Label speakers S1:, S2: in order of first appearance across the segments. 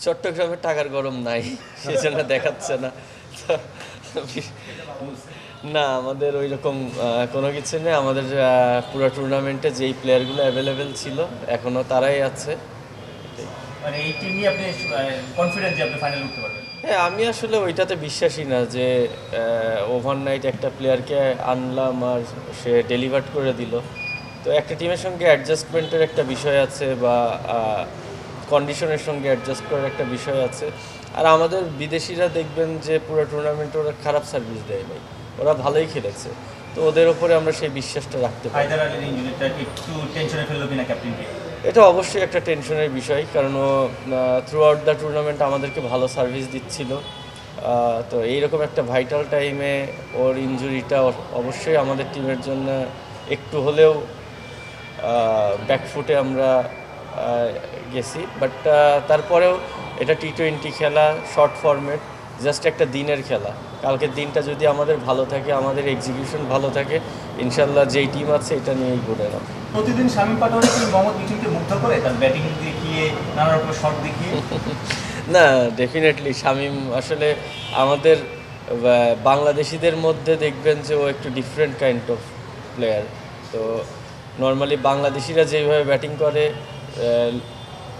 S1: চট্টগ্রামে টাকার গরম নাই, সেজন্য দেখাচ্ছে না। না, আমাদের ওই রকম কোনো কিছু নেই। আমাদের পুরো টুর্নামেন্টে যেই প্লেয়ারগুলো অ্যাভেলেবেল ছিল এখনও তারাই আছে।
S2: মানে এই টিম নিয়ে আপনি কনফিডেন্ট যে আপনি ফাইনালে উঠতে পারবেন?
S1: হ্যাঁ, আমি আসলে ওইটাতে বিশ্বাসী না যে ওভারনাইট একটা প্লেয়ারকে আনলাম আর সে ডেলিভার করে দিল। তো একটা টিমের সঙ্গে অ্যাডজাস্টমেন্টের একটা বিষয় আছে, বা কন্ডিশনের সঙ্গে অ্যাডজাস্ট করার একটা বিষয় আছে। আর আমাদের বিদেশিরা দেখবেন যে পুরো টুর্নামেন্টে ওরা খারাপ সার্ভিস দেয় নাই, ওরা ভালোই খেলেছে। তো ওদের ওপরে আমরা সেই বিশ্বাসটা রাখতে পারি।
S2: হায়দার আলীর ইনজুরিটা একটু টেনশনে ফেললো কিনা ক্যাপ্টেনকে?
S1: এটা অবশ্যই একটা টেনশনের বিষয়, কারণ ও থ্রু আউট দ্য টুর্নামেন্ট আমাদেরকে ভালো সার্ভিস দিচ্ছিল। তো এইরকম একটা ভাইটাল টাইমে ওর ইনজুরিটা অবশ্যই আমাদের টিমের জন্য একটু হলেও ব্যাকফুটে আমরা গেছি। বাট তারপরেও এটা টি-20 খেলা, শর্ট ফরম্যাট, জাস্ট একটা দিনের খেলা। কালকের দিনটা যদি আমাদের ভালো থাকে, আমাদের এক্সিকিউশন ভালো থাকে, ইনশাল্লাহ যেই টিম আছে এটা নিয়েই ঘুরে না।
S2: প্রতিদিন শামীম পাটোয়ারি কি মোহাম্মদ মিঠুনকে মুগ্ধ করে তার ব্যাটিং দেখিয়ে, নানা রকম শট দেখিয়ে?
S1: না, ডেফিনেটলি শামীম আসলে আমাদের বাংলাদেশিদের মধ্যে দেখবেন যে ও একটু ডিফারেন্ট কাইন্ড অফ প্লেয়ার। তো নর্মালি বাংলাদেশিরা যেভাবে ব্যাটিং করে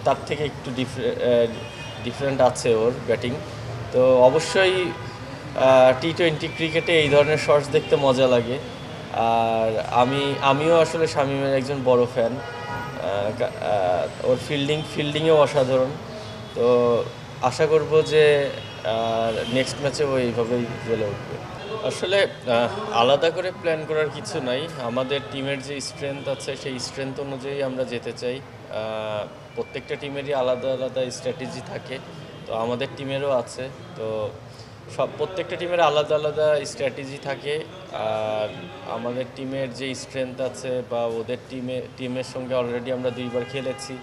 S1: তার থেকে একটু ডিফারেন্ট আছে ওর ব্যাটিং। তো অবশ্যই টি-20 ক্রিকেটে এই ধরনের শটস দেখতে মজা লাগে। আর আমিও আসলে শামীমের একজন বড় ফ্যান। ওর ফিল্ডিংয়েও অসাধারণ। তো আশা করব যে নেক্সট ম্যাচে ও এইভাবেই জ্বলে উঠবে। আসলে আলাদা করে প্ল্যান করার কিছু নাই। আমাদের টিমের যে স্ট্রেংথ আছে সেই স্ট্রেংথ অনুযায়ী আমরা যেতে চাই। প্রত্যেকটা টিমেরই আলাদা আলাদা স্ট্র্যাটেজি থাকে, তো আমাদের টিমেরও আছে। তো প্রত্যেকটা টিমের আলাদা আলাদা স্ট্র্যাটেজি থাকে। আর আমাদের টিমের যে স্ট্রেংথ আছে, বা ওদের টিমের সঙ্গে অলরেডি আমরা 2বার খেলেছি,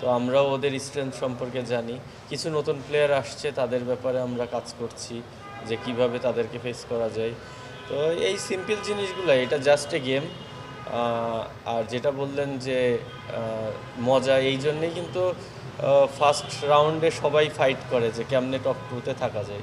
S1: তো আমরাও ওদের স্ট্রেংথ সম্পর্কে জানি। কিছু নতুন প্লেয়ার আসছে, তাদের ব্যাপারে আমরা কাজ করছি যে কিভাবে তাদেরকে ফেস করা যায়। তো এই সিম্পল জিনিসগুলো, এটা জাস্ট এ গেম। আর যেটা বললেন যে মজা, এই জন্যেই কিন্তু ফার্স্ট রাউন্ডে সবাই ফাইট করে যে কেমনে টপ 2-তে থাকা যায়।